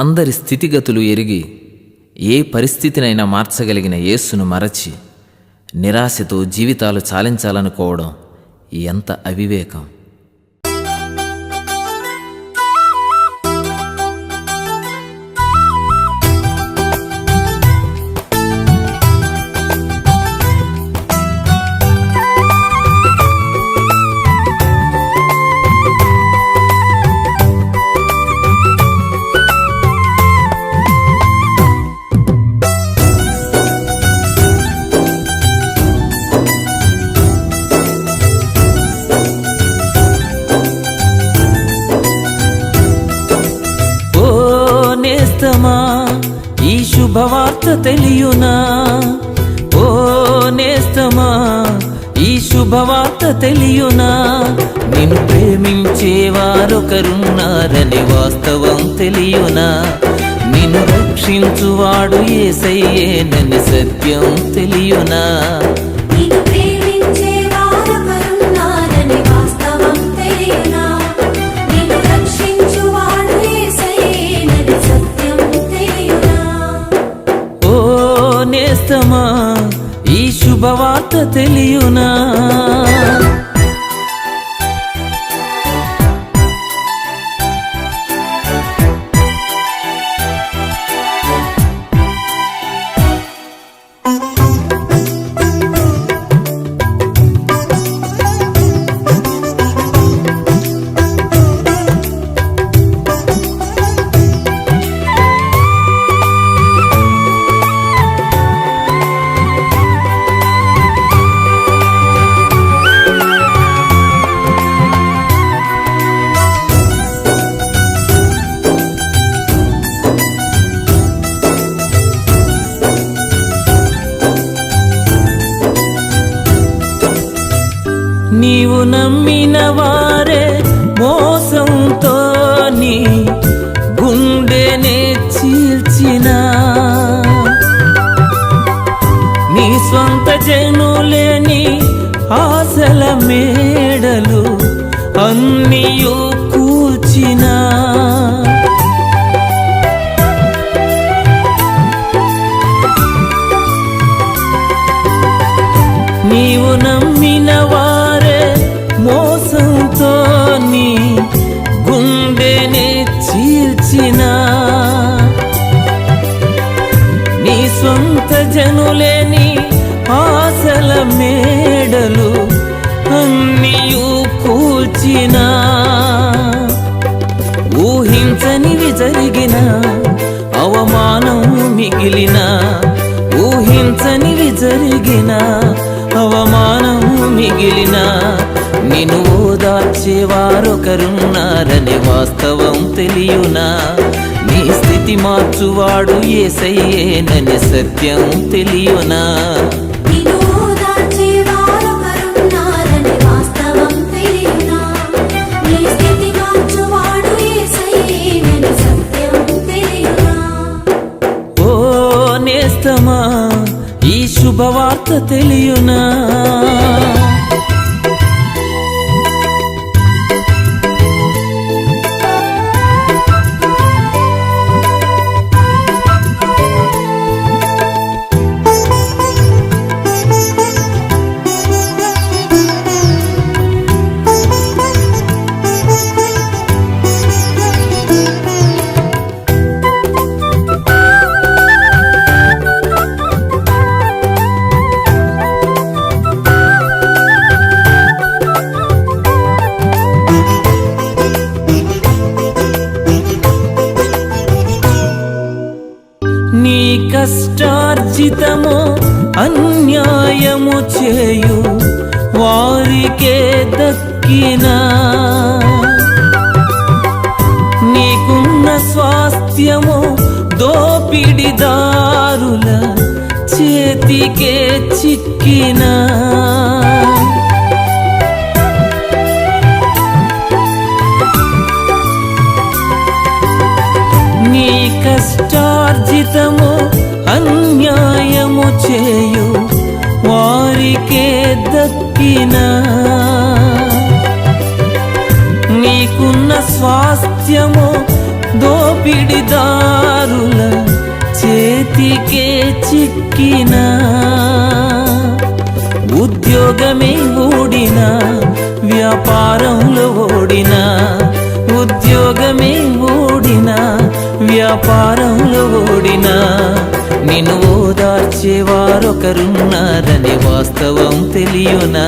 అందరి స్థితిగతులు ఎరిగి ఏ పరిస్థితినైనా మార్చగలిగిన యేసును మరచి నిరాశతో జీవితాలు చాలించాలనుకోవడం ఎంత అవివేకం. ఈ శుభవార్త తెలియునా? ఓ నేస్తమా, ఈ శుభవార్త తెలియునా? నిన్ను ప్రేమించేవారొకరున్నారని వాస్తవం తెలియునా? నిన్ను రక్షించువాడు యేసయ్యేనని సత్యం తెలియునా? ఈ శుభవార్త తెలియునా? నీవు నమ్మిన వారే మోసంతో నీ గుండెనే చీల్చిన, నీ స్వంత జనులేని ఆశల మేడలు అన్నియు కూల్చిన, నీవు నమ్మిన వారే మోసంతో నీ గుండెనే చీల్చిన, నీ సొంత జనులేని ఆశల మేడలు అన్నియు కూల్చిన, ఊహించనివి జరిగిన అవమానం మిగిలిన, ఊహించనివి జరిగిన అవమానం మిగిలిన, నిన్ను ఓదార్చేవారొకరున్నారని వాస్తవం తెలియునా? నీ స్థితి మార్చువాడు యేసయ్యేనని సత్యం తెలియునా? ఓ నేస్తమా, ఈ శుభవార్త తెలియునా? నీ కష్టార్జితము అన్యాయము చేయు వారికే దక్కినా, నీకున్న స్వాస్థ్యము దోపిడిదారుల చేతికే చిక్కినా, నీ కష్టార్జితము అన్యాయము చేయు వారికే దక్కినా, నీకున్న స్వాస్థ్యము దోపి దోపిడిదారుల చేతికే చిక్కినా, ఉద్యోగమే ఓడినా, వ్యాపారంలో ఓడినా, ఉద్యోగమే ఓడినా, వ్యాపారంలో ఓడినా, నిన్ను ఓదార్చేవారొకరున్నారనే వాస్తవం తెలియనా?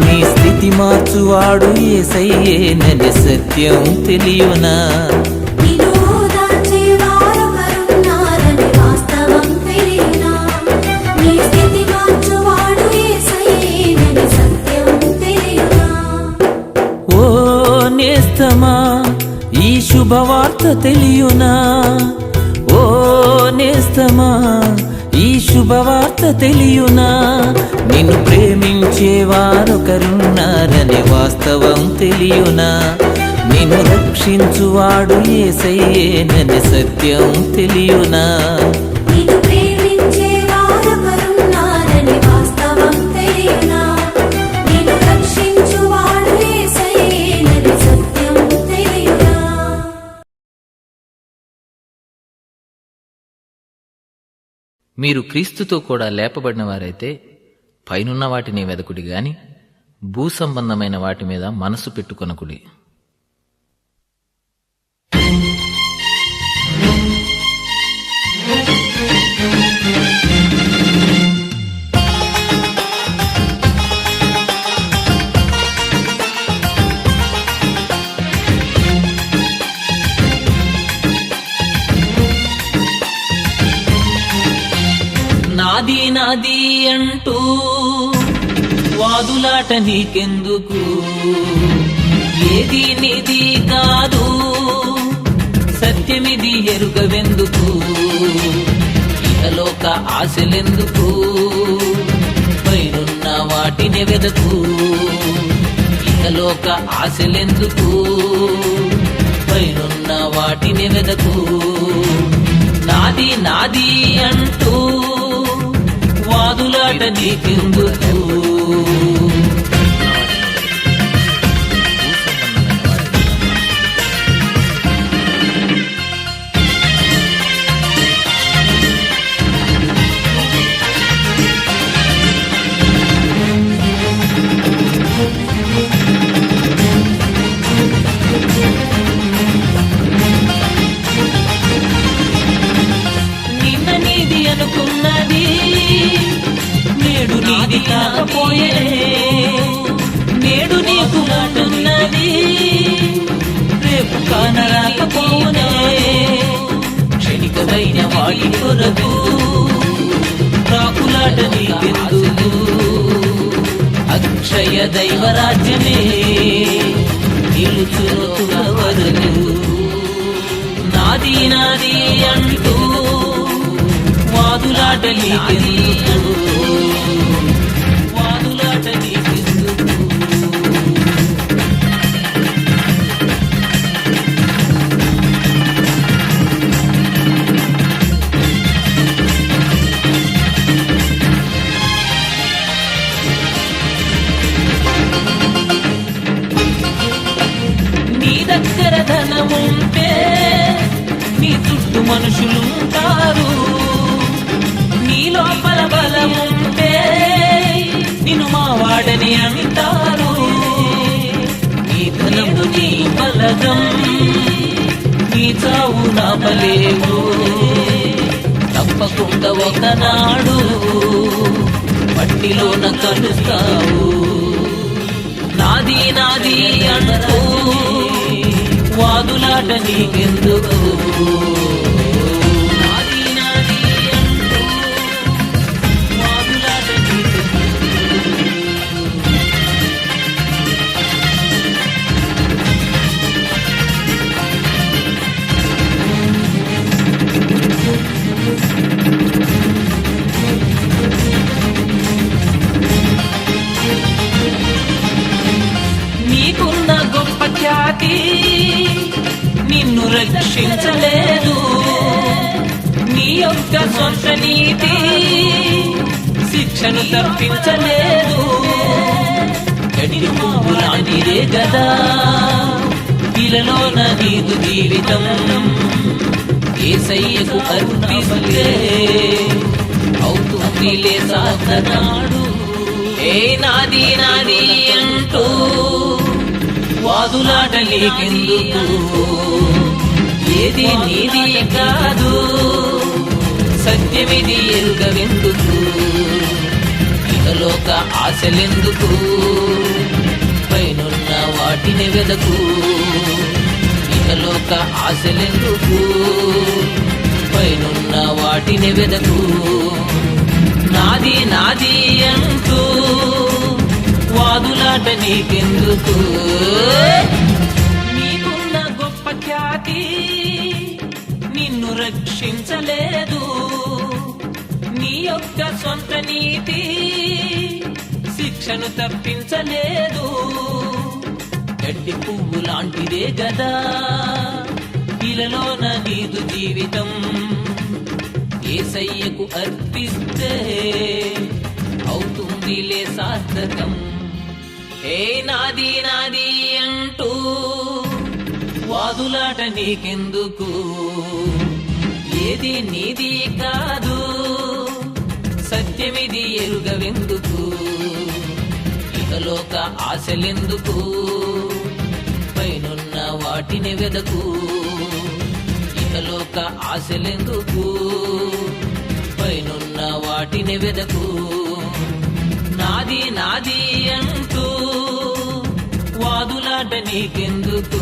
నీ స్థితి మార్చువాడు యేసయ్యేననే సత్యం తెలియనా? ఓ నేస్తమా, ఈ శుభవార్త తెలియనా? ఓ నేస్తమా, ఈ శుభవార్త తెలియనా? నిన్ను ప్రేమించేవారొకరున్నారనే వాస్తవం తెలియనా? నిన్ను రక్షించువాడు యేసయ్యేననే సత్యం తెలియనా? మీరు క్రీస్తుతో కూడా లేపబడిన వారైతే పైనున్న వాటిని వెదకుడి గాని భూసంబంధమైన వాటి మీద మనసు పెట్టుకొనకుడి. నాది నాది అంటూ వాదులాట నీకెందుకు? ఏది నీది కాదు, సత్యమిది ఎరుగవెందుకు? ఇహలోక ఆశలెందుకు? పైనున్న వాటిని వెదకు. ఇహలోక ఆశలెందుకు? పైనున్న వాటిని వెదకు. నాది నాది అంటూ వాదులాట నీకెందుకు? నిన్న నీది అనుకున్నది నేడు నీది కాకపోయే, నేడు నీకు అంటున్నది రేపు కానరాకపోనే. క్షణికమైన వాటి కొరకు రాకులాట నీకెందుకు? అక్షయ దైవరాజ్యమే నిలుచును తులవరకు. నాది నాది అంటూ వాదులాట నీకెందుకు? వాదులాట నీకెందుకు? నీ దగ్గర ధనముంటే నీ చుట్టూ మనుషులుంటారు. నీ లోపల బలముంటే నిన్ను మావాడని అంటారు. నీ ధనము నీ బలగం, నీ చావు నా బలేవు. తప్పకుండా ఒకనాడు మట్టిలోన కలుస్తావు. నాది నాది అంటూ వాదులాట నీకెందుకు? నాది నాది అంటూ వాదులాట నీకెందుకు? నీకున్న గొప్ప ఖ్యాతి నిన్ను రక్షించలేదు. నీ యొక్క సొంత నీతి శిక్షను తప్పించలేదు. గడ్డి పువ్వులాంటిదే గదా ఇలలోన నీదు జీవితం. యేసయ్యకు అర్పిస్తే అవుతుందిలే సాధనాడు. ఏ నాది నాది అంటూ వాదులాట నీకెందుకు, ఏది నీది కాదు సత్యమిది ఎరుగవెందుకు, ఇహలోక ఆశలెందుకు పైనున్న వాటిని వెదకు, ఇహలోక ఆశలెందుకు పైనున్న వాటిని వెదకు. నాది నాది అంటూ వాదులాట నీకెందుకు, నీకున్న గొప్ప ఖ్యాతి నిన్ను రక్షించలేదు, నీ యొక్క సొంత నీతి శిక్షను తప్పించలేదు. గడ్డి పువ్వు లాంటిదే గదా ఇలలోన నీదు జీవితం, యేసయ్యకు అర్పిస్తే అవుతుందిలే సార్థకం. ఏ నాది నాది అంటూ వాదులాట నీకెందుకు, ఏది నీది కాదు సత్యమిది ఎరుగవెందుకు, ఇహలోక ఆశలెందుకు పైనున్న వాటిని వెదకు, ఇహలోక ఆశలెందుకు పైనున్న వాటిని వెదకు. నాది నాది అంటూ వాదులాట నీకెందుకు.